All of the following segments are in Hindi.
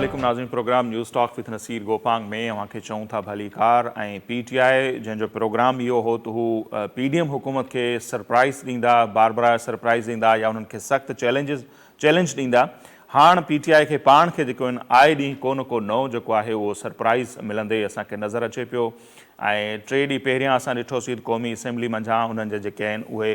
अस्सलामुअलैकुम नाज़रीन, program news talk with Naseer Gopang में अवां खे चऊं था भलीकार ऐं PTI जंहिंजो प्रोग्राम इहो हो त हू PDM हुकूमत खे सरप्राइज़ ॾींदा, बार बार सरप्राइज़ ॾींदा या उन्हनि खे सख़्तु चैलेंज ॾींदा। हाणे PTI खे पाण खे जेको आहिनि आए ॾींहुं को नओं जेको आहे उहो सरप्राइज़ मिलंदे असांखे नज़र अचे पियो। ऐं 3 ॾींहं पहिरियां असां ॾिठोसीं क़ौमी असेंबली मंझां उन्हनि जे जेके आहिनि उहे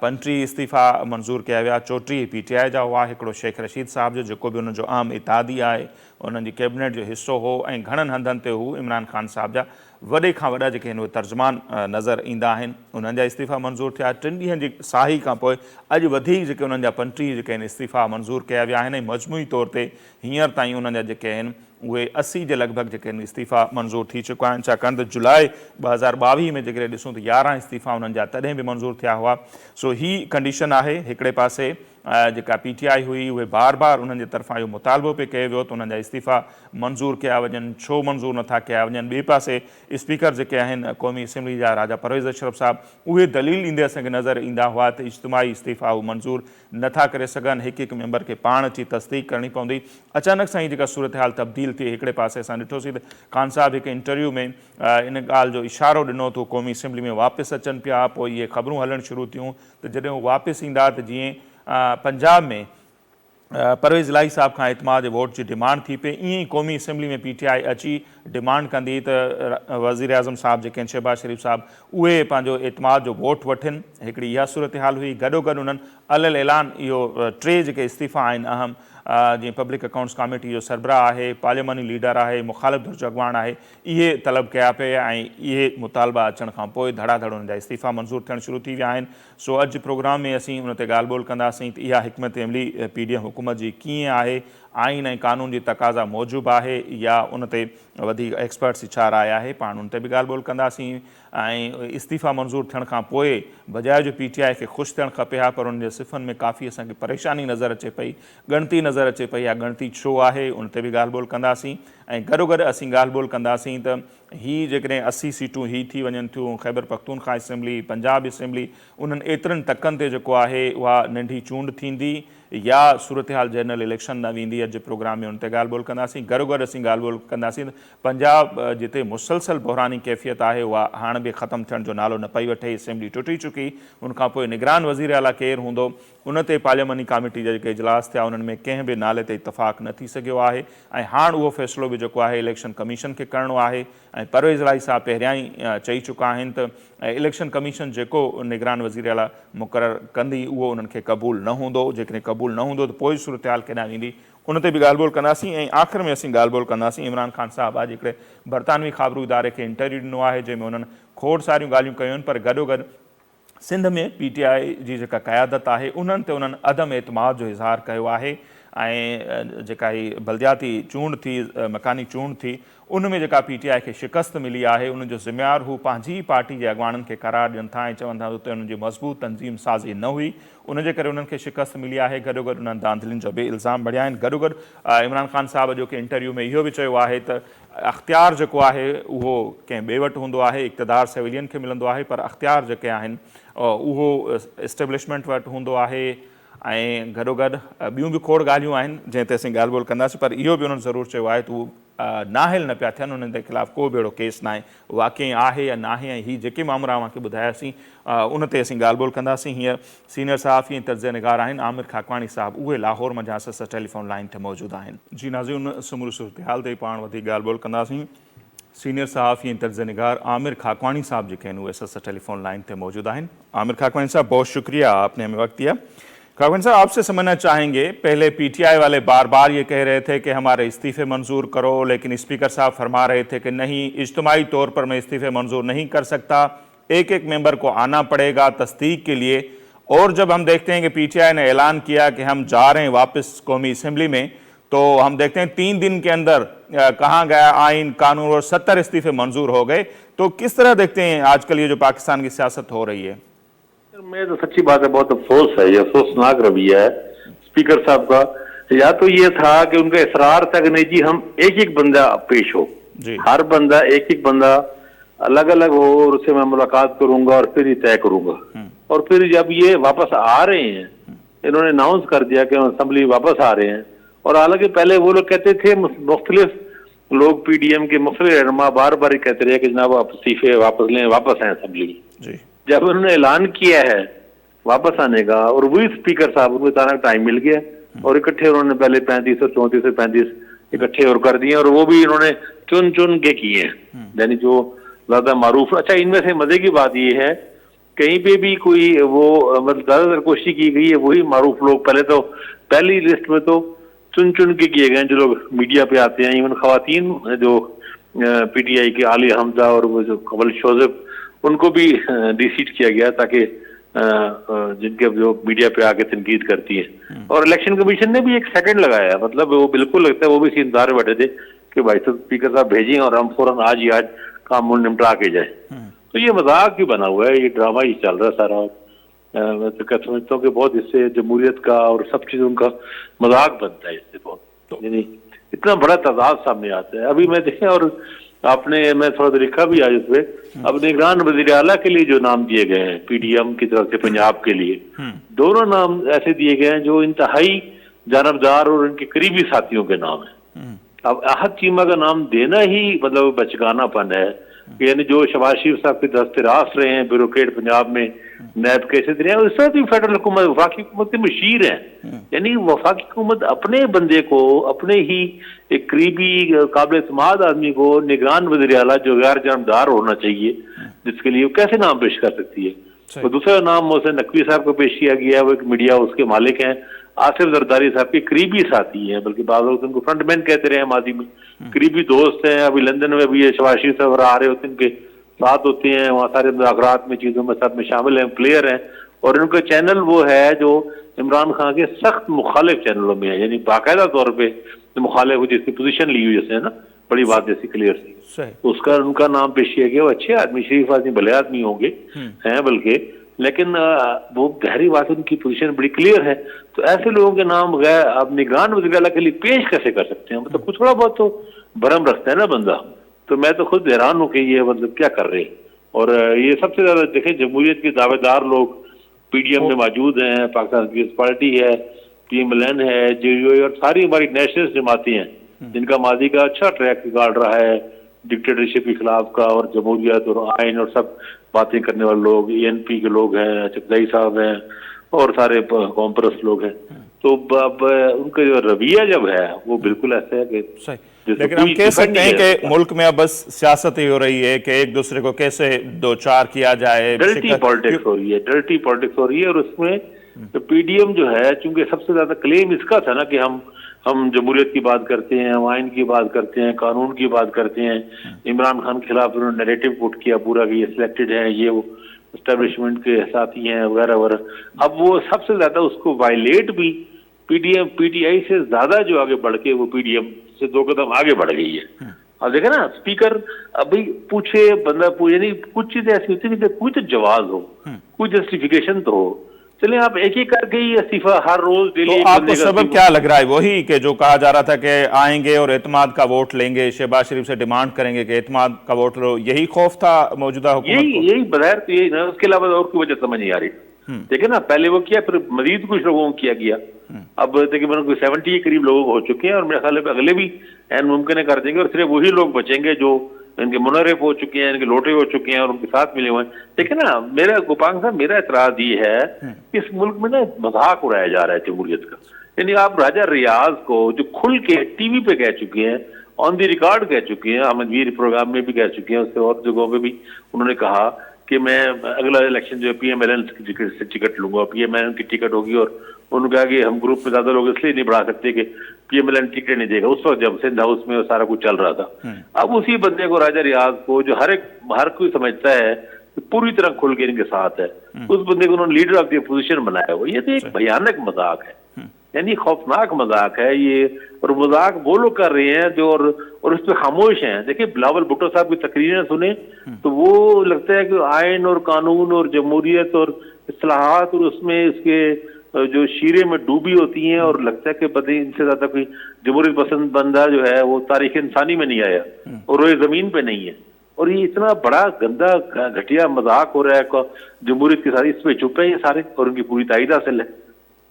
35 इस्तीफ़ा मंज़ूर कया विया। 34 PTI जा हुआ, हिकिड़ो शेख रशीद साहिब जो जेको बि उन्हनि जो आम इतादी आहे, उन्हनि जी कैबिनेट जो हिसो हो ऐं घणनि हंधनि ते हू इमरान ख़ान साहिब जा वॾे खां वॾा जेके आहिनि उहे तर्जुमान नज़र ईंदा आहिनि। उन्हनि जा इस्तीफ़ा मंज़ूर थिया। 3 ॾींहंनि जी साही खां पोइ अॼु वधीक जेके उन्हनि जा 35 जेके आहिनि इस्तीफ़ा मंज़ूर कया विया आहिनि ऐं मजमूई तौर ते हींअर ताईं उन्हनि जा जेके आहिनि उहे 80 जे लॻभॻि जेके आहिनि इस्तीफ़ा मंज़ूर थी चुका आहिनि। छाकाणि त जुलाई 2022 में जेकॾहिं ॾिसूं त 11 इस्तीफ़ा उन्हनि जा तॾहिं बि मंज़ूर थिया हुआ। सो ही कंडीशन आहे। हिकिड़े पासे जेका PTI हुई उहे बार बार उन्हनि जे तरफ़ां इहो मुतालबो पे कयो वियो त उन्हनि जा इस्तीफ़ा मंज़ूर कया वञनि, छो मंज़ूर नथा कया वञनि। ॿिए पासे स्पीकर जेके आहिनि क़ौमी असेंबली जा राजा परवेज़ अशरफ साहिबु उहे दलील ॾींदे असांखे नज़र ईंदा हुआ त इज्तिमाही इस्तीफ़ा उहे मंज़ूर नथा करे सघनि, हिकु हिकु मेंबर खे पाण अची तस्दीक करणी पवंदी। अचानक सां ई जेका सूरत हाल तब्दील थी, हिकिड़े पासे असां ॾिठोसीं त ख़ान साहिबु हिकु इंटरव्यू में इन ॻाल्हि जो इशारो ॾिनो त क़ौमी असेंबली में वापसि अचनि पिया। पोइ इहे ख़बरूं हलणु शुरू थियूं त जॾहिं हू वापसि ईंदा त जीअं पंजाब में परवेज़ इलाही साहब खां एतमाद जे वोट जी डिमांड थी पई, ईअं ई क़ौमी असेंबली में PTI अची डिमांड कंदी त वज़ीर आज़म साहिबु जेके आहिनि शहबाज़ शरीफ़ साहिबु उहे पंहिंजो एतमाद जो वोट वठनि। हिकिड़ी इहा सूरत हाल हुई। गॾोगॾु उन्हनि अलॻि ऐलान इहो 3 जेके इस्तीफ़ा आहिनि अहम, जीअं पब्लिक अकाउंट्स कमेटी जो सरबराह आहे, पार्लियामानी लीडर आहे, मुख़ालिफ़ धुर्ज अॻवान आहे, इहे तलब कया पिया ऐं इहे मुतालबा अचण खां पोइ धड़ाधड़ उन्हनि जा इस्तीफ़ा मंज़ूर थियणु शुरू थी विया आहिनि। सो अॼु प्रोग्राम में असीं उन ते ॻाल्हि ॿोल कंदासीं त इहा हिकमत अमली PDM हुकूमत जी कीअं आहे, आइन ऐं कानून जी तक़ाज़ा मौजूबु आहे या उन ते वधीक एक्सपर्ट्स जी छा राय आहे, पाण उन ते बि ॻाल्हि ॿोल कंदासीं। ऐं इस्तीफ़ा मंज़ूर थियण खां पोइ बजाए जो PTI खे ख़ुशि थियणु खपे हा, पर उन जे सिफ़नि में काफ़ी असांखे परेशानी नज़र अचे पई, ॻणती नज़र अचे पई। या ॻणती छो आहे उन ते बि ॻाल्हि ॿोल कंदासीं। ऐं गॾोगॾु असीं ॻाल्हि ॿोल कंदासीं त हीअ जेकॾहिं 80 सीटूं ही थी वञनि थियूं, ख़ैबर पख्तूनख्वा असेंबली, पंजाब असेंबली, उन्हनि एतिरनि टकनि ते जेको आहे उहा नंढी चूंड थींदी या सूरत हाल जनरल इलेक्शन न वेंदी। अॼु प्रोग्राम में उन ते ॻाल्हि ॿोल कंदासीं। गॾोगॾु असीं ॻाल्हि ॿोल कंदासीं त पंजाब जिते मुसलसल बहिरानी कैफ़ियत आहे उहा हाणे बि ख़तमु थियण जो नालो न पई वठे। असेंबली टुटी चुकी, उनखां पोइ निगरान वज़ीर आला केरु हूंदो, उन ते पार्लियामानी कमेटी जा जेके इजलास थिया उन्हनि में कंहिं बि नाले ते इतफ़ाक़ न थी सघियो आहे। ऐं हाणे उहो फ़ैसिलो बि जेको आहे इलेक्शन कमीशन खे करिणो आहे। ऐं परवेज़ इलाही साहिबु पहिरियां ई चई चुका आहिनि त इलेक्शन कमीशन जेको निगरान वज़ीर आला मुक़ररु कंदी उहो उन्हनि खे क़बूल न हूंदो। जेकॾहिं क़बूल न हूंदो त पोइ सूरत हाल केॾांहुं वेंदी, उन ते बि ॻाल्हि ॿोल कंदासीं। ऐं आख़िर में असीं ॻाल्हि ॿोल कंदासीं इमरान ख़ान साहिबु अॼु हिकिड़े बरतानवी ख़ाबरू इदारे खे इंटरव्यू ॾिनो आहे जंहिंमें उन्हनि खोड़ सारियूं ॻाल्हियूं कयूं आहिनि, पर गॾोगॾु सिंध में PTI जी जेका क़यादत आहे उन्हनि ते उन्हनि अदम एतमाद जो इज़हार कयो आहे। ऐं जेका हीअ बलदियाती चूंड थी, मकानी चूंड थी, उन में जेका PTI खे शिकस्त मिली आहे उनजो ज़िम्मेवार हू पंहिंजी पार्टी जे अॻवाननि खे करार ॾियनि था ऐं चवनि था उते उन्हनि जी मज़बूत तनज़ीम साज़ी न हुई, उनजे करे उन्हनि खे शिकस्त मिली आहे। गॾोगॾु उन्हनि धांधलियुनि जो बि इल्ज़ाम भरिया आहिनि। गॾोगॾु इमरान ख़ान साहिब जो के इंटरव्यू में इहो बि चयो आहे त अख़्तियार जेको आहे उहो कंहिं ॿिए वटि हूंदो आहे, इक़्तिदार सिविलियन खे मिलंदो आहे, पर अख़्तियार जेके आहिनि उहो एस्टेब्लिशमेंट वटि हूंदो आहे। ऐं गॾोगॾु ॿियूं बि खोड़ ॻाल्हियूं आहिनि जंहिं ते असीं ॻाल्हि ॿोल कंदासीं, पर इहो बि उन्हनि ज़रूरु चयो आहे त उहो नाहिल न पिया थियनि, उन्हनि जे ख़िलाफ़ु को बि अहिड़ो केस न आहे, वाक़ई आहे या न आहे। ऐं हीअ जेके मामला अव्हांखे ॿुधायासीं उन ते असीं ॻाल्हि ॿोल कंदासीं। हींअर सीनियर सहाफ़ी ऐं तर्ज़ निगार आहिनि आमिर खाकवाणी साहिबु, उहे लाहौर मंझां असां टेलीफोन लाइन ते मौजूदु आहिनि। जी नाज़रीन, उन समूरी सूरत हाल ते पाण वधीक ॻाल्हि ॿोल कंदासीं। सीनियर सहाफ़ी ऐं तर्ज़ निगार आमिर खाकवाणी साहब जेके आहिनि उहे असां टेलीफोन लाइन पे मौजूद आहिनि। आमिर खाकवाणी साहब, बहुत शुक्रिया, आपने हमें वक्त दिया। खाकवाणी साहब, आपसे समझना चाहेंगे, पहले PTI वाले बार बार ये कह रहे थे कि हमारे इस्तीफ़े मंजूर करो, लेकिन स्पीकर साहब फरमा रहे थे कि नहीं, इज्तिमाई तौर पर मैं इस्तीफ़े मंजूर नहीं कर सकता, एक एक मेंबर को आना पड़ेगा तस्दीक के लिए। और जब हम देखते हैं कि PTI ने ऐलान किया कि हम जा रहे हैं वापस कौमी असेंबली में, तो हम देखते हैं 3 दिन के अंदर कहाँ गया आइन कानून और 70 इस्तीफ़े मंजूर हो गए। तो किस तरह देखते हैं आजकल ये जो पाकिस्तान की सियासत हो रही है? मैं तो सच्ची बात है, बहुत अफसोस है, ये अफसोसनाक रवैया है स्पीकर साहब का। या तो ये था कि उनका इसरार था कि नहीं जी हम एक एक बंदा पेश हो, हर बंदा एक एक बंदा अलग अलग हो और उससे मैं मुलाकात करूंगा और फिर ही तय करूंगा। और फिर जब ये वापस आ रहे हैं, इन्होंने अनाउंस कर दिया कि असेंबली वापस आ रहे हैं, और हालांकि पहले वो लोग कहते थे, मुख्तलिफ लोग पीडीएम के मुख्तलिफ रहनुमा बार बार कहते रहे कि जनाब आप इस्तीफे वापस लें, वापस आए असेंबली में। जब उन्होंने ऐलान किया है वापस आने का, और वही स्पीकर साहब, उनको अचानक टाइम मिल गया और इकट्ठे उन्होंने पहले 35 और 34 और 35 इकट्ठे और कर दिए, और वो भी इन्होंने चुन चुन के किए हैं, यानी जो ज्यादा मारूफ। अच्छा, इनमें से मजे की बात ये है, कहीं पे भी कोई वो मतलब ज्यादातर कोशिश की गई है वही मारूफ लोग, पहले तो पहली लिस्ट में तो चुन चुन के किए गए जो लोग मीडिया पे आते हैं। इवन खवातीन जो पीटीआई के आलिया हमजा और वो जो कमल शोजब, उनको भी डिसीट किया गया ताकि जिनके जो मीडिया पे आके तनकीद करती है। और इलेक्शन कमीशन ने भी एक सेकंड लगाया, मतलब वो बिल्कुल लगता है वो भी इसी इंतजार में बैठे थे कि भाई साहब स्पीकर साहब भेजें और हम फौरन आज ही आज काम निपटा के जाए। तो ये मजाक ही बना हुआ है, ये ड्रामा ही चल रहा है सारा। मैं तो समझता हूँ कि बहुत इससे जमहूरियत का और सब चीजों का मजाक बनता है इससे बहुत, यानी इतना बड़ा तादाद सामने आता है। अभी मैं देखें, और आपने, मैं थोड़ा सा लिखा भी आज इसमें, अब निगरान वज़ीर आला के लिए जो नाम दिए गए हैं पीडीएम की तरफ से पंजाब के लिए, दोनों नाम ऐसे दिए गए हैं जो इंतहाई जानबदार और उनके करीबी साथियों के नाम है। अब अहद चीमा का नाम देना ही मतलब बचकानापन है, यानी जो शहबाज शरीफ साहब के दस्ते रास रहे हैं ब्यूरोक्रेट पंजाब में, नैब कैसे रहे हैं, उस तरह की फेडरल हुकूमत वफाकी हुकूमत के मशीर हैं। यानी वफाकी हुकूमत अपने बंदे को, अपने ही एक करीबी काबिल इत्मीनान आदमी को निगरान वज़ीर आला जो गैर जानबदार होना चाहिए, जिसके लिए वो कैसे नाम पेश कर सकती है। तो दूसरा नाम मोहसिन नकवी साहब को पेश किया गया है, वो एक मीडिया उसके मालिक हैं, आसिफ जरदारी साहब के करीबी साथी हैं, बल्कि बाद लोग उनको फ्रंटमैन कहते रहे हैं माजी में, करीबी दोस्त हैं। अभी लंदन में भी ये शहबाज शरीफ साहब आ रहे होते हैं, उनके साथ होते हैं, वहाँ सारे मुज़ाकरात में, चीज़ों में सब में शामिल हैं, प्लेयर हैं। और उनका चैनल वो है जो इमरान खान के सख्त मुखालिफ चैनलों में है, यानी बाकायदा तौर पर मुखालिफ जिसकी पोजीशन ली हुई जैसे है ना, बड़ी बात जैसी क्लियर सी, उसका उनका नाम पेश किया गया। वो अच्छे आदमी, शरीफ आदमी, भले आदमी होंगे हैं बल्कि, लेकिन वो गहरी बात है, उनकी पोजीशन बड़ी क्लियर है। तो ऐसे लोगों के नाम गैर आप निगरान वज़ीर आला के लिए पेश कैसे कर सकते हैं? मतलब कुछ थोड़ा बहुत तो भरम रखता है ना बंदा। तो मैं तो खुद हैरान हूँ कि ये मतलब क्या कर रहे हैं। और ये सबसे ज्यादा देखें, जमहूरियत के दावेदार लोग पीडीएम में मौजूद हैं, पाकिस्तान पीपल्स पार्टी है, पीएमएलएन है, जेयूआई और सारी हमारी नेशनलिस्ट जमातें हैं, जिनका माजी का अच्छा ट्रैक निकाल रहा है डिक्टेटरशिप के खिलाफ का, और जमहूरियत और आइन और सब बातें करने वाले लोग, एएनपी के लोग हैं, चकदाई साहब हैं और सारे कॉम्प्रस लोग हैं। तो अब उनका जो रवैया जब है वो बिल्कुल ऐसा है कि, लेकिन हम कह सकते हैं कि मुल्क में अब बस सियासत ही हो रही है कि एक दूसरे को कैसे दो चार किया जाए, डर्टी पॉलिटिक्स हो रही है, डर्टी पॉलिटिक्स हो रही है। और उसमें तो पीडीएम जो है, चूंकि सबसे ज्यादा क्लेम इसका था ना कि हम जमहूरियत की बात करते हैं, आइन की बात करते हैं, कानून की बात करते हैं। इमरान खान के खिलाफ उन्होंने नैरेटिव पुट किया पूरा कि ये सिलेक्टेड है, ये वो एस्टेब्लिशमेंट के साथी हैं वगैरह वगैरह। अब वो सबसे ज्यादा उसको वायलेट भी पीडीएम, पीटीआई से ज्यादा जो आगे बढ़ के वो पीडीएम से 2 कदम आगे बढ़ गई है। अब देखे ना, स्पीकर अभी पूछे बंदा पूछे, नहीं कुछ चीजें ऐसी होती है कि कोई तो जवाब हो, कोई जस्टिफिकेशन तो हो। चलिए आप एक एक करके ही इस्तीफा हर रोज डेली। तो आपको सबब क्या लग रहा है? वही कि जो कहा जा रहा था कि आएंगे और एतमाद का वोट लेंगे, शहबाज शरीफ से डिमांड करेंगे कि एतमाद का वोट लो, यही खौफ था मौजूदा हुकूमत को? यही बगैर तो यही ना, उसके अलावा और कोई वजह समझ नहीं आ रही। देखिए ना, पहले वो किया, फिर मजीद कुछ लोगों को किया गया। अब तकरीबन 70 के करीब लोग हो चुके हैं, और मेरे ख्याल में अगले भी एन मुमकिन कर देंगे, और सिर्फ वही लोग बचेंगे जो इनके मुनरफ हो चुके हैं, इनके लोटे हो चुके हैं और उनके साथ मिले हुए हैं। देखिए ना, मेरा गोपांग साहब, मेरा एतराज ये है, इस मुल्क में ना मजाक उड़ाया जा रहा है जमहूरियत का। यानी आप राजा रियाज को जो खुल के टीवी पे कह चुके हैं, ऑन द रिकॉर्ड कह चुके हैं, अहमद वीर प्रोग्राम में भी कह चुके हैं, उससे और जगहों पे भी उन्होंने कहा कि मैं अगला इलेक्शन जो है पीएमएलएन की टिकट लूंगा, पीएमएलएन की टिकट होगी। और उन्होंने कहा कि हम ग्रुप में ज्यादा लोग इसलिए नहीं बढ़ा सकते कि पीएमएलएन टिकट नहीं देगा, उस वक्त जब सिंध हाउस में सारा कुछ चल रहा था। अब उसी बंदे को, राजा रियाज को, जो हर कोई समझता है कि पूरी तरह खुल के इनके साथ है, उस बंदे को उन्होंने लीडर ऑफ द अपोजिशन बनाया हुआ। ये तो एक भयानक मजाक है, यानी खौफनाक मजाक है ये। और मजाक वो लोग कर रहे हैं जो, और उस पर खामोश हैं। देखिए, बिलावल भुट्टो साहब की तकरीरें सुने तो वो लगता है कि आइन और कानून और जमहूरियत और इस्लाहात और उसमें इसके जो शीरे में डूबी होती हैं, और लगता है कि पता इनसे ज्यादा कोई जमहूरियत पसंद बंदा जो है वो तारीख इंसानी में नहीं आया और वो जमीन पे नहीं है। और ये इतना बड़ा गंदा घटिया मजाक हो रहा है जमहूरियत के सारे, इस पे चुप है ये सारे, और उनकी पूरी तायद हासिल है।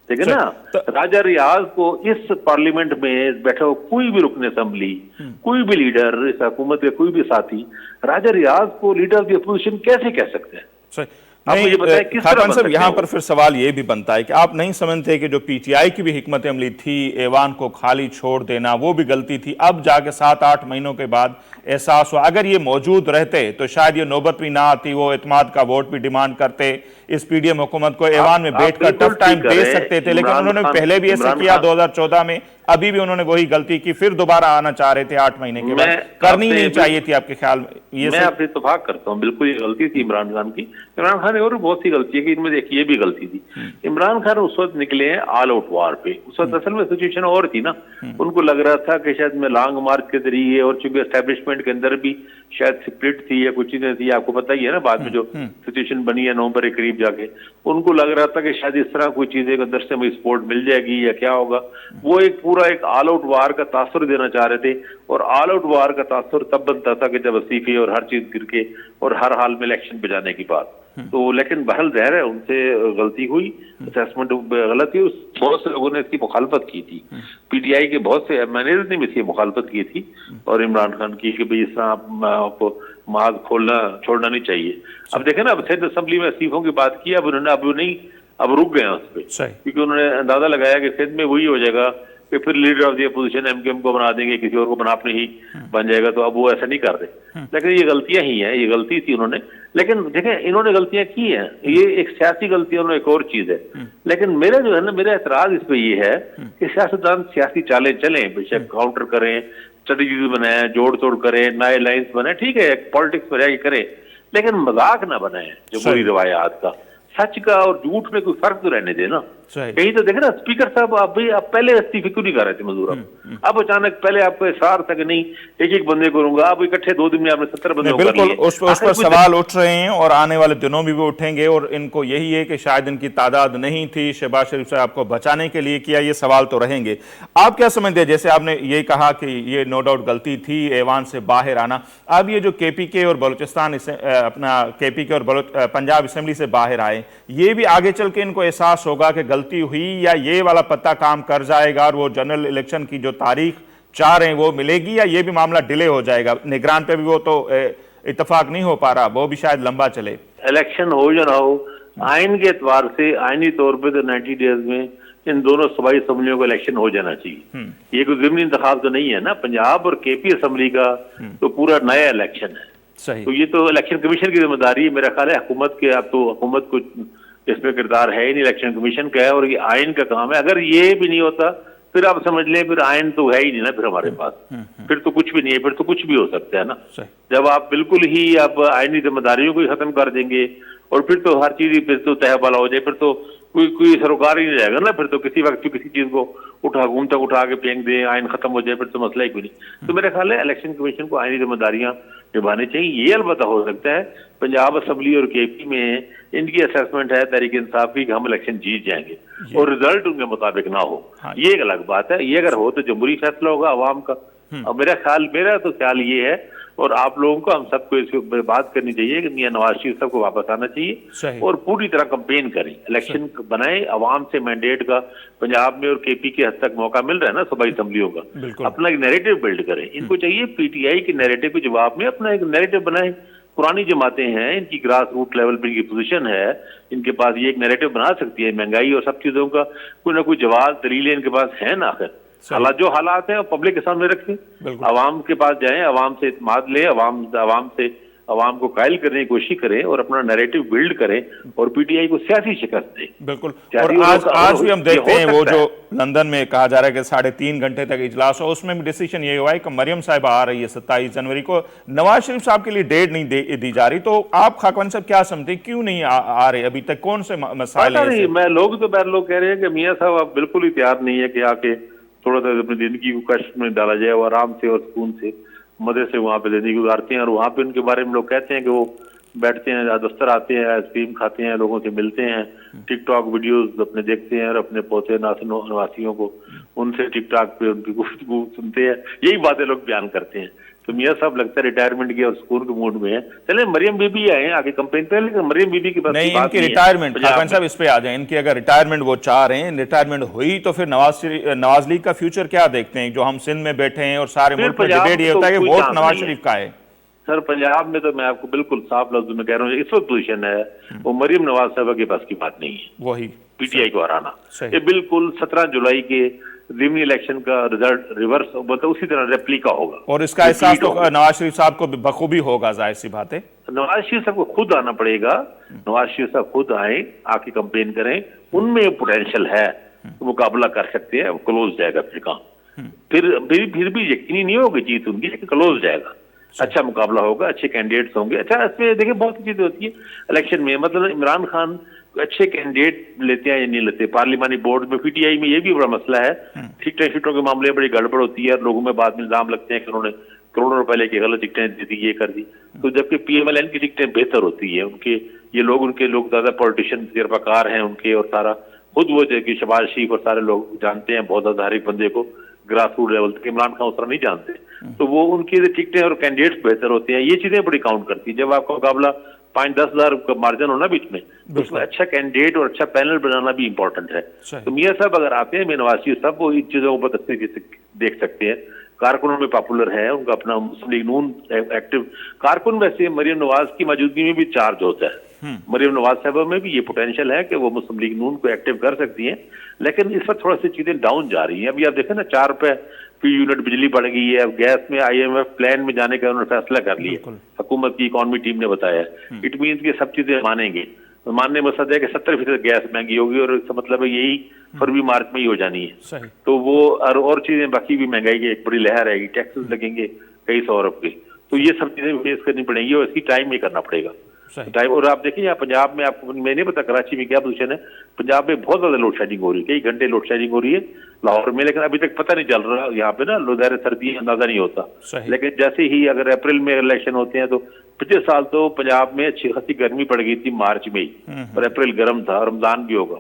ठीक है ना। राजा रियाज को इस पार्लियामेंट में बैठा हुआ कोई भी रुकन असेंबली, कोई भी लीडर, इस हुकूमत के कोई भी साथी राजा रियाज को लीडर ऑफ द अपोजिशन कैसे कह सकते हैं? नहीं, खाकन साहब यहाँ पर फिर सवाल ये भी बनता है कि आप नहीं समझते कि जो पीटीआई की भी हिकमत अमली थी, ऐवान को खाली छोड़ देना, वो भी गलती थी? अब जाके 7-8 महीनों के बाद एहसास हुआ अगर ये मौजूद रहते तो शायद ये नौबत भी ना आती, वो एतमाद का वोट भी डिमांड करते, इस पीडीएम हुकूमत को ऐवान में बैठकर टफ टाइम दे सकते थे। लेकिन उन्होंने पहले भी ऐसा किया 2014 में, अभी भी उन्होंने वही गलती की, फिर दोबारा आना चाह रहे थे 8 महीने के बाद। करनी नहीं चाहिए थी आपके ख्याल में? ये मैं आपसे इत्तेफाक करता हूँ, बिल्कुल ये गलती थी इमरान खान की। इमरान खान ने और बहुत सी गलती है कि इनमें देखिए ये भी गलती थी। इमरान खान उस वक्त निकले हैं ऑल आउट वार पे। उस वक्त असल में सिचुएशन और थी ना, उनको लग रहा था कि शायद मैं लॉन्ग मार्च के जरिए, और चूंकि एस्टेब्लिशमेंट के अंदर भी शायद स्प्लिट थी या कुछ चीजें थी, आपको पता ही है ना बाद में जो सिचुएशन बनी है नवंबर के करीब जाके, उनको लग रहा था कि शायद इस तरह कोई चीजें अंदर से हमें सपोर्ट मिल जाएगी या क्या होगा। वो एक पूरा एक ऑल आउट वार का तासुर देना चाह रहे थे, और ऑल आउट वार का तासुर तब बनता था कि जब इस्तीफे और हर चीज गिर के और हर हाल में इलेक्शन पे जाने की बात। तो लेकिन बहरहाल ज़ाहिर है उनसे गलती हुई, असेसमेंट गलत हुई। बहुत से लोगों ने इसकी मुखालफत की थी, पीटीआई के बहुत से मैनेजर ने भी इसकी मुखालफत की थी, और इमरान खान की कि भाई इस तरह आपको माज खोलना छोड़ना नहीं चाहिए। अब देखें ना, अब सेनेट असेंबली में इस्तीफों की बात की, अब उन्होंने अब रुक गए उस पर, क्योंकि उन्होंने अंदाजा लगाया कि सेनेट में वही हो जाएगा कि फिर leader of the opposition MKM को बना देंगे, किसी और को बना अपने ही बन जाएगा। तो अब वो ऐसा नहीं कर रहे। लेकिन ये गलतियां ही हैं, ये गलती थी उन्होंने। लेकिन देखें इन्होंने गलतियां की हैं, ये एक सियासी गलती है, एक और चीज है। लेकिन मेरा जो है ना, मेरा एतराज इस पे ये है कि सियासतदान सियासी चालें चलें, बेशक काउंटर करें, स्ट्रेटजीज बनाए, जोड़ तोड़ करें, नए लाइन्स बनाए, ठीक है, पॉलिटिक्स में रह करें, लेकिन मजाक ना बनाए जो बुरी रवायात का। सच का और झूठ में कोई फर्क तो रहने दे ना। कहीं तो देखे ना, स्पीकर साहब आप पहले इस्तीफे क्यों नहीं कर रहे थे मजदूर? अब अचानक पहले आपको एहसार था कि नहीं एक एक बंदे करूंगा, अब इकट्ठे 2 दिन में आपने 70 बंदे बिल्कुल उस पर सवाल उठ रहे हैं, और आने वाले दिनों में भी उठेंगे। और इनको यही है कि शायद इनकी तादाद नहीं थी, शहबाज शरीफ साहब को बचाने के लिए किया, ये सवाल तो रहेंगे। आप क्या समझते हैं, जैसे आपने ये कहा कि ये नो डाउट गलती थी ऐवान से बाहर आना, अब ये जो केपीके और बलूचिस्तान अपना केपीके और पंजाब असेंबली से बाहर आए, ये भी आगे चल के इनको एहसास होगा कि गलती हुई, या ये वाला पत्ता काम कर जाएगा और वो जनरल इलेक्शन की जो तारीख चाह रहे हैं वो मिलेगी, या ये भी मामला डिले हो जाएगा? निगरान पे भी वो तो इत्तेफाक नहीं हो पा रहा, वो भी शायद लंबा चले। इलेक्शन हो या ना हो, आइन के एतबार से आइनी तौर पर तो 90 डेज में इन दोनों सूबाई असम्बलियों का इलेक्शन हो जाना चाहिए। ये कोई ज़िमनी इंतखाब तो नहीं है ना, पंजाब और केपी असम्बली का तो पूरा नया इलेक्शन है। सही। तो ये तो इलेक्शन कमीशन की जिम्मेदारी है, मेरा ख्याल है हुकूमत के। अब तो हुकूमत को इसमें किरदार है ही नहीं, इलेक्शन कमीशन का है, और ये आइन का काम है। अगर ये भी नहीं होता फिर आप समझ लें फिर आइन तो है ही नहीं ना फिर हमारे पास, फिर तो कुछ भी नहीं है, फिर तो कुछ भी हो सकता है ना। जब आप बिल्कुल ही आप आइनी जिम्मेदारियों को ही खत्म कर देंगे, और फिर तो हर चीज फिर तो तहबाला हो जाए, फिर तो कोई सरोकार ही नहीं रहेगा ना। फिर तो किसी वक्त किसी चीज को हुकूमत तक उठा के फेंक दे, आइन खत्म हो जाए, फिर तो मसला ही कोई नहीं। तो मेरा ख्याल है इलेक्शन कमीशन को आइनी जिम्मेदारियां निभानी चाहिए। ये अलबत्ता हो सकता है पंजाब असम्बली और केपी में इनकी असेसमेंट है तहरीक इंसाफ की कि हम इलेक्शन जीत जाएंगे, और रिजल्ट उनके मुताबिक ना हो, ये एक अलग बात है। ये अगर हो तो जमहूरी फैसला होगा अवाम का। और मेरा तो ख्याल ये है, और आप लोगों को हम सबको इस पर बात करनी चाहिए कि मियां नवाज शरीफ साहब को वापस आना चाहिए, और पूरी तरह कंपेन करें, इलेक्शन बनाए, अवाम से मैंडेट का पंजाब में और केपी के हद तक मौका मिल रहा है ना सूबाई असम्बलियों का, अपना एक नैरेटिव बिल्ड करें। इनको चाहिए पीटीआई के नैरेटिव के जवाब में अपना एक नैरेटिव बनाए। पुरानी जमातें हैं, इनकी ग्रास रूट लेवल पर इनकी पोजीशन है, इनके पास ये एक नैरेटिव बना सकती है। महंगाई और सब चीजों का कोई ना कोई जवाब दलीलें इनके पास है ना। आखिर हालात जो हालात हैं पब्लिक के सामने रखें, अवाम के पास जाएं, अवाम से इत्मीनान लें, अवाम को कायल करने की कोशिश करें, और अपना नैरेटिव बिल्ड करें, और पीटीआई को सियासी शिकस्त दें। बिल्कुल। और आज भी हम देखते हैं वो जो लंदन में कहा जा रहा है कि 3.5 घंटे तक इजलास हो, उसमें भी डिसीजन ये हुआ है कि मरियम साहिबा आ रही है 27 जनवरी को, नवाज शरीफ साहब के लिए डेट नहीं दी जा रही। तो आप खाकवान साहब क्या समझते, क्यों नहीं आ रहे अभी तक? कौन से मसाइल हैं? मैं लोग कह रहे हैं कि मियाँ साहब आप बिल्कुल ही तैयार नहीं है कि आके थोड़ा सा अपनी जिंदगी को कष्ट में डाला जाए, और आराम से और सुकून से मजे से वहाँ पे जिंदगी गुजारते हैं। और वहाँ पे उनके बारे में लोग कहते हैं कि वो बैठते हैं, दफ्तर आते हैं, आइसक्रीम खाते हैं, लोगों से मिलते हैं, टिकटॉक वीडियोस अपने देखते हैं, और अपने पोते नवासियों को उनसे टिकटॉक पे उनकी गुफ्तगू सुनते हैं। यही बातें लोग बयान करते हैं। तो मियाँ साहब लगता है रिटायरमेंट के और स्कूल के मूड में है। चले मरियम बीबी आए आगे कंपेन पे, लेकिन मरियम बीबी की बात नहीं, इनकी रिटायरमेंट, खाकन साहब इस पे आ जाए, इनकी अगर रिटायरमेंट वो चाह रहे हैं, रिटायरमेंट हुई तो फिर नवाज लीग का फ्यूचर क्या देखते हैं? जो हम सिंध में बैठे हैं और सारे मुल्क में डिबेट ये होता है कि वोट नवाज शरीफ का है। सर पंजाब में तो मैं आपको बिल्कुल साफ लफ्ज में कह रहा हूँ, इस वक्त पोजीशन है वो मरियम नवाज साहब के पास की बात नहीं है वही पीटीआई को हराना। ये बिल्कुल 17 जुलाई के ज़िमनी इलेक्शन का रिजल्ट रिवर्स मतलब उसी तरह रेप्लिका होगा, और इसका एहसास तो नवाज शरीफ साहब को बखूबी होगा, जाहिर सी बात है। नवाज शरीफ साहब को खुद आना पड़ेगा, नवाज शरीफ साहब खुद आए, आके कंपेन करें, उनमें पोटेंशियल है, मुकाबला कर सकते हैं, क्लोज जाएगा फिर काम। फिर भी यकीनी नहीं होगी जीत उनकी, लेकिन क्लोज जाएगा, अच्छा मुकाबला होगा, अच्छे कैंडिडेट्स होंगे। अच्छा इसमें देखिए बहुत सी चीजें होती है इलेक्शन में, मतलब इमरान खान अच्छे कैंडिडेट लेते हैं या नहीं लेते। पार्लिमानी बोर्ड में पीटीआई में ये भी बड़ा मसला है, टिकटों के मामले में बड़ी गड़बड़ होती है, लोगों में बाद में इल्जाम लगते हैं कि उन्होंने करोड़ों रुपए लेके गलत टिकटें दे दी, ये कर दी। तो जबकि पीएमएलएन की टिकटें बेहतर होती है, उनके ये लोग उनके लोग ज्यादा पॉलिटिशियन तजर्बाकार हैं उनके, और सारा खुद वो कि शहबाज शरीफ और सारे लोग जानते हैं बहुत ज्यादा हर एक बंदे को ग्रास रूट लेवल तक। इमरान खान उस तरह नहीं जानते, तो वो उनकी टिकटें और कैंडिडेट्स बेहतर होते हैं, ये चीजें बड़ी काउंट करती है। जब आपका मुकाबला 5-10 हजार का मार्जिन होना बीच में, उसमें अच्छा कैंडिडेट और अच्छा पैनल बनाना भी इंपॉर्टेंट है। तो मियाँ साहब अगर आते हैं, नवाज शरीफ साहब वो इन चीजों को देख सकते हैं। कारकुनों में पॉपुलर है, उनका अपना मुस्लिम लीग नून एक्टिव कारकुन, वैसे मरियम नवाज की मौजूदगी में भी चार्ज होता है। मरियम नवाज साहब में भी ये पोटेंशियल है कि वो मुस्लिम लीग नून को एक्टिव कर सकती हैं, लेकिन इस वक्त थोड़ा सी चीजें डाउन जा रही हैं। अभी आप देखें ना 4 रुपए फी यूनिट बिजली बढ़ गई है, अब गैस में IMF प्लान में जाने का उन्होंने फैसला कर लिया, हुकूमत की इकोनॉमी टीम ने बताया। इट मीन्स कि सब चीजें मानेंगे, मानने में मकसद है कि 70% गैस महंगी होगी, और इसका मतलब है यही फरवरी मार्च में ही हो जानी है। तो वो और चीजें बाकी भी महंगाई की एक बड़ी लहर आएगी, टैक्सेस लगेंगे कई सौ अरब के, तो ये सब चीजें फेस करनी पड़ेंगी और इसकी टाइम में करना पड़ेगा टाइम। और आप देखिए यहाँ पंजाब में, आपको मैं नहीं पता कराची में क्या पोजीशन है, पंजाब में बहुत ज्यादा लोड शेडिंग हो रही है, कई घंटे लोड शेडिंग हो रही है लाहौर में, लेकिन अभी तक पता नहीं चल रहा यहाँ पे ना, लोदार सर्दी अंदाजा नहीं होता। लेकिन जैसे ही अगर अप्रैल में इलेक्शन होते हैं, तो पिछले साल तो पंजाब में अच्छी खासी गर्मी पड़ गई थी मार्च में ही, और अप्रैल गर्म था, रमजान भी होगा,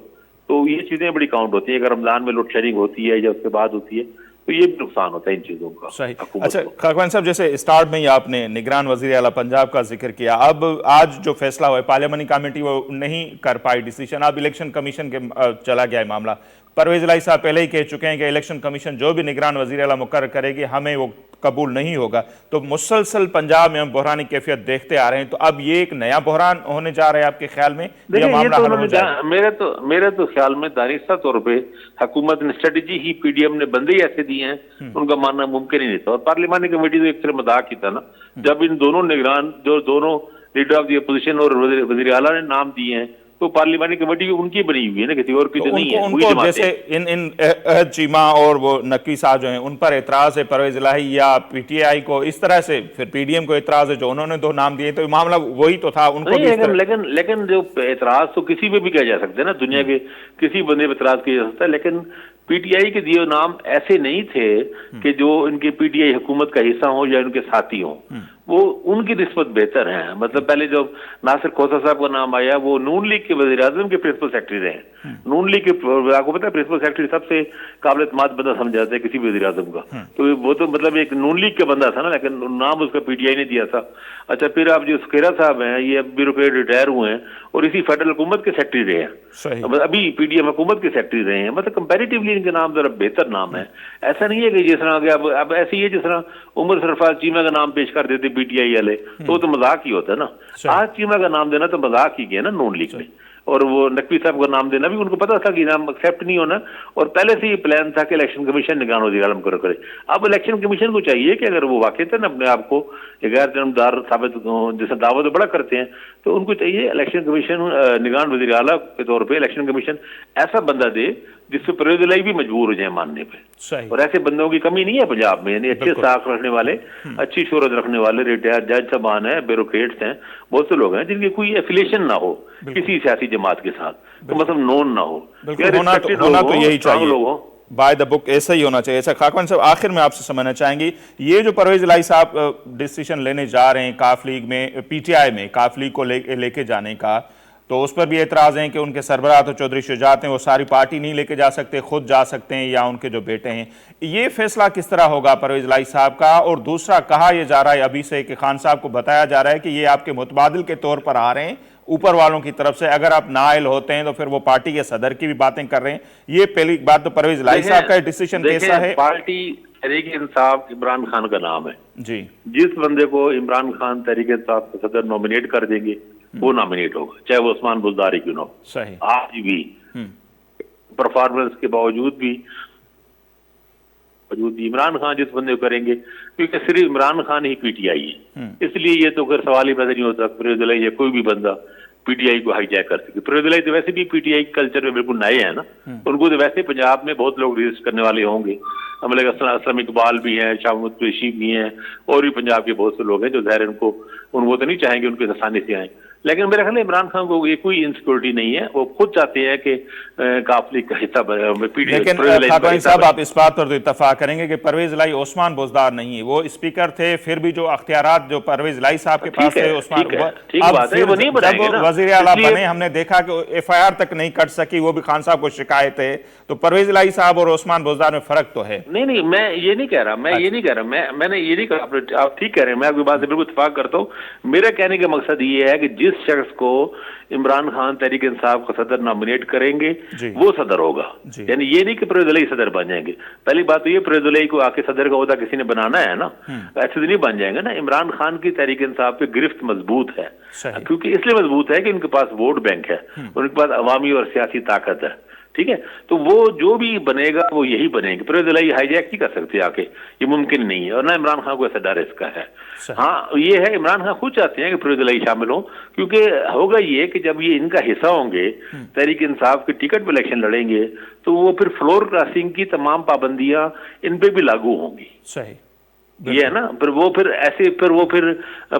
तो ये चीजें बड़ी काउंट होती है। अगर रमजान में लोड शेडिंग होती है या उसके बाद होती है, तो ये भी नुकसान होता है इन चीजों का। सही। अच्छा खाकवान साहब, जैसे स्टार्ट में ही आपने निगरान वजीर आला पंजाब का जिक्र किया, अब आज जो फैसला हुआ है, पार्लियामानी कमेटी वो नहीं कर पाई डिसीजन, अब इलेक्शन कमीशन के चला गया है मामला। परवेज इलाही साहब पहले ही कह चुके हैं कि इलेक्शन कमीशन जो भी निगरान वजीर आला मुकर्रर करेगी हमें वो कबूल नहीं होगा। तो मुसलसल पंजाब में हम बहरानी कैफियत देखते आ रहे हैं, तो अब ये एक नया बहरान होने जा रहा है आपके ख्याल में, या मामला हल हो जाएगा? मेरे तो ख्याल में दानिस्ता तौर पे हुकूमत ने स्ट्रेटेजी ही पीडीएम ने बंदे ही ऐसे दिए हैं, उनका मानना मुमकिन ही नहीं था। और पार्लियामानी कमेटी तो एक तरह मजाक ही था ना, जब इन दोनों निगरान जो दोनों लीडर ऑफ द अपोजिशन और वजीर आला ने नाम दिए हैं, तो पार्लियामानी कमेटी उनकी बनी हुई है ना, किसी और की तो नहीं है। उनको जैसे इन चीमा और वो नकवी साहब जो हैं उन पर एतराज है परवेज इलाही, या पीटीआई को इस तरह से फिर पीडीएम को एतराज है जो उन्होंने 2 नाम दिए, तो मामला वही तो था उनको नहीं, लेकिन जो एतराज तो किसी पे भी किया जा सकता है ना, दुनिया के किसी बंदे पे एतराज किया जा सकता है, लेकिन पीटीआई के दिए नाम ऐसे नहीं थे कि जो इनके पीटीआई हुकूमत का हिस्सा हो या इनके साथी हो, वो उनकी निस्बत बेहतर है। मतलब पहले जब नासिर खोसा साहब का नाम आया, वो नून लीग के वज़ीर आज़म के प्रिंसिपल सेक्रेटरी रहे। नून लीग के, आपको पता है प्रिंसिपल सेक्रेटरी सबसे काबिल एतमाद बंदा समझा जाता है किसी भी वज़ीर आज़म का, तो वो तो मतलब एक नून लीग का बंदा था ना, लेकिन नाम उसका पीटीआई ने दिया था। अच्छा, फिर आप जो सुखेरा साहब हैं, ये ब्यूरोक्रेट रिटायर हुए हैं और इसी फेडरल हुकूमत के सेक्रेटरी रहे हैं, अभी पीडीएम हुकूमत के सेक्रेटरी रहे हैं, मतलब कंपैरेटिवली इनके नाम जरा बेहतर नाम है। ऐसा नहीं है कि जिस तरह अब ऐसे ही है जिस तरह उमर सरफराज चीमा का नाम पेश कर देते पीटीआई वाले, तो मजाक ही होता है ना। आज चीमा का नाम देना तो मजाक ही गया ना नून लीग में, और वो नकवी साहब का नाम देना भी उनको पता था कि नाम एक्सेप्ट नहीं होना, और पहले से ही प्लान था कि इलेक्शन कमीशन निगरान वज़ीर आला मुकर्रर करे। अब इलेक्शन कमीशन को चाहिए कि अगर वो वाकईतन अपने आप को गैर जनमदार साबित जैसे दावा तो बड़ा करते हैं, तो उनको चाहिए इलेक्शन कमीशन निगरान वज़ीर आला के तौर पर इलेक्शन कमीशन ऐसा बंदा दे जिससे परवेज इलाही भी मजबूर हो जाए मानने पे। और ऐसे बंदों की कमी नहीं है पंजाब में, यानी अच्छे साख रखने वाले, अच्छी शोहरत रखने वाले रिटायर्ड जज साहबान है, ब्यूरोक्रेट्स हैं, बहुत से लोग हैं जिनकी कोई एफिलिएशन ना हो किसी सियासी जमात के साथ, तो मतलब नोन ना हो, होना तो यही चाहिए, बाय द बुक ऐसा ही होना चाहिए। ऐसा खाकवान साहब, आखिर में आपसे समझना चाहेंगे, ये जो परवेज इलाही साहब डिसीजन लेने जा रहे हैं काफ लीग में, पीटीआई में काफ लीग को लेके जाने का, तो उस पर भी एतराज़ हैं कि उनके सरबराह तो चौधरी शुजात हैं, वो सारी पार्टी नहीं लेके जा सकते, खुद जा सकते हैं या उनके जो बेटे हैं। ये फैसला किस तरह होगा परवेज़ इलाही साहब का? और दूसरा, कहा यह जा रहा है अभी से कि खान साहब को बताया जा रहा है कि ये आपके मुतबादिल के तौर पर आ रहे हैं ऊपर वालों की तरफ से, अगर आप नाइल होते हैं तो फिर वो पार्टी के सदर की भी बातें कर रहे हैं। ये पहली बात तो परवेज़ इलाही साहब का डिसीजन कैसा है? पार्टी तहरीक इंसाफ इमरान खान का नाम है जी। जिस बंदे को इमरान खान तहरीक इंसाफ के सदर नॉमिनेट कर देंगे वो नॉमिनेट होगा, चाहे वो उस्मान बुज़दारी क्यों ना हो। सही। आज भी परफॉर्मेंस के बावजूद भी इमरान खान जिस बंदे को करेंगे, क्योंकि सिर्फ इमरान खान ही पीटीआई है, इसलिए ये तो फिर सवाल ही पैदा नहीं होता परवेज़ इलाही या कोई भी बंदा पीटीआई को हाईजैक कर सके। परवेज़ इलाही तो वैसे भी पीटीआई कल्चर में बिल्कुल नए हैं ना, उनको तो वैसे पंजाब में बहुत लोग रजिस्ट करने वाले होंगे। हमारे असलम इकबाल भी हैं, शाहमद कुरैशी भी हैं, और भी पंजाब के बहुत से लोग हैं जो ज़ाहिर उनको तो नहीं चाहेंगे उनके आसानी से आए। लेकिन मेरे ख्याल इमरान खान को ये कोई इनसिक्योरिटी नहीं है, वो खुद चाहते हैं कि काफिले का हिस्सा बने। लेकिन खाकवानी साहब, आप इस बात पर तो इत्तफाक करेंगे कि परवेज़ इलाही उस्मान बुज़दार नहीं है, वो स्पीकर थे, फिर भी जो अख्तियारात जो परवेज़ इलाही साहब के पास थे, उस्मान जब वज़ीर आला बने हमने देखा कि FIR तक नहीं कट सकी, वो भी खान साहब को शिकायत है। तो परवेज़ इलाही साहब और उस्मान बुज़दार में फर्क तो है। नहीं, मैं ये नहीं कह रहा, मैंने ये नहीं कहा, आप ठीक कह रहे हैं, मैं आपकी बात से बिल्कुल इत्तफाक करता हूँ। मेरा कहने का मकसद ये है कि जिस शख्स को इमरान खान तहरीक इंसाफ का सदर नॉमिनेट करेंगे वो सदर होगा। यानी ये नहीं कि परवेज़ इलाही सदर बन जाएंगे। पहली बात तो ये, परवेज़ इलाही को आके सदर का ओहदा किसी ने बनाना है ना, ऐसे तो नहीं बन जाएंगे ना। इमरान खान की तहरीक इंसाफ पे गिरफ्त मजबूत है, क्योंकि इसलिए मजबूत है कि उनके पास वोट बैंक है, उनके पास अवामी और सियासी ताकत है। ठीक है, तो वो जो भी बनेगा वो यही बनेंगे। परवेज़ इलाही हाईजैक नहीं कर सकते आके, ये मुमकिन नहीं है, और ना इमरान खान को ऐसा डर इसका है। हाँ, ये है इमरान खान खुद चाहते हैं कि परवेज़ इलाही शामिल हो, क्योंकि होगा ये कि जब ये इनका हिस्सा होंगे, तहरीक इंसाफ के टिकट पे इलेक्शन लड़ेंगे, तो वो फिर फ्लोर क्रॉसिंग की तमाम पाबंदियां इन पे भी लागू होंगी। सही, ये है ना, फिर वो फिर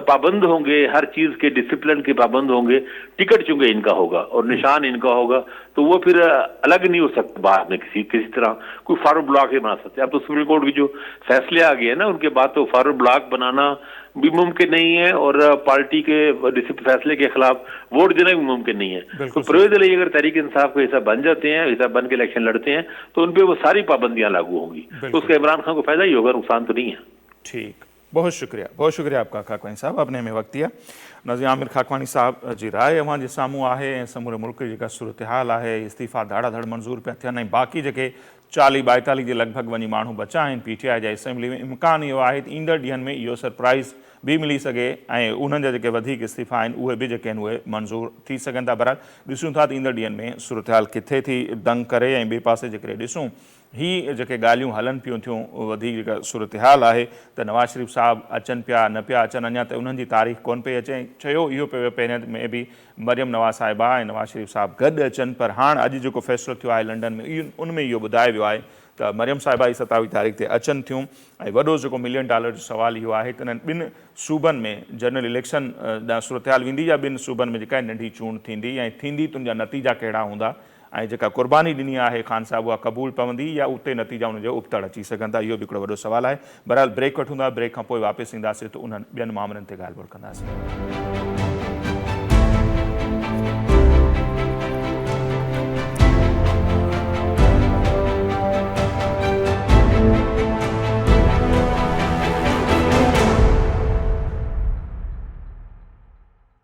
पाबंद होंगे, हर चीज के डिसिप्लिन के पाबंद होंगे। टिकट चूंकि इनका होगा और निशान इनका होगा, तो वो फिर अलग नहीं हो सकता बाद में किसी तरह कोई फॉरवर्ड ब्लॉक नहीं बना सकते। अब तो सुप्रीम कोर्ट की जो फैसले आ गए हैं ना, उनके बाद तो फॉरवर्ड ब्लॉक बनाना भी मुमकिन नहीं है, और पार्टी के फैसले के खिलाफ वोट देना भी मुमकिन नहीं है। तो परवेज़ इलाही अगर तहरीक इंसाफ का हिस्सा बन जाते हैं, हिस्सा बन के इलेक्शन लड़ते हैं, तो उनपे वो सारी पाबंदियां लागू होंगी, तो उसका इमरान खान को फायदा ही होगा, नुकसान तो नहीं है। ठीक, बहुत शुक्रिया आपका खाकवानी साहब, आपने हमें वक्त दिया। नज़ीर आमिर खाकवानी साहब जी राय अवां जे साम्हूं आहे, समूरे मुल्क जी जेका सूरत हाल आहे, इस्तीफ़ा धाड़ाधड़ मंज़ूर पिया थियनि, ऐं बाक़ी जेके 40-42 जे लॻभॻि वञी माण्हू बचा आहिनि PTI जा असेंबली में, इम्कान इहो आहे त ईंदड़ ॾींहंनि में इहो सरप्राइज़ भी मिली सघे, ऐं उन्हनि जा जेके वधीक इस्तीफ़ा आहिनि उहे बि जेके आहिनि उहे मंज़ूर थी सघनि था। बहरहाल ॾिसूं था त ईंदड़ ॾींहंनि में सूरत हाल किथे थी दंग करे। ऐं ॿिए पासे जेकॾहिं ॾिसूं ही जेके ॻाल्हियूं हलनि पियूं थियूं, वधीक जेका सूरत हाल आहे त नवाज़ शरीफ़ साहब अचनि पिया न पिया अचनि, अञा त उन्हनि जी तारीख़ कोन पई अचे। चयो इहो पियो पहिरियों में बि मरियम नवाज़ साहिबा ऐं नवाज़ शरीफ़ साहब गॾु अचनि, पर हाणे अॼु जेको फ़ैसिलो थियो आहे लंडन में, उन में इहो ॿुधायो वियो आहे त मरियम साहिबा ई 27 तारीख़ ते अचनि थियूं। ऐं वॾो जेको $1 मिलियन जो सुवाल इहो आहे त इन्हनि ॿिनि सूबनि में जनरल इलेक्शन ॾांहुं सूरत हाल वेंदी, या ॿिनि सूबनि में जेका नंढी चूंड थींदी, ऐं थींदी त उनजा नतीजा कहिड़ा हूंदा, ऐं जेका क़ुर्बानी ॾिनी आहे ख़ान साहब उहा क़बूल पवंदी, या उते नतीजा उनजो उबतड़ अची सघनि था, इहो बि हिकिड़ो वॾो सुवाल आहे। बहरहाल ब्रेक वठूं था, ब्रेक खां पोइ वापसि ईंदासीं त उन्हनि ॿियनि मामलनि ते ॻाल्हि ॿोल कंदासीं।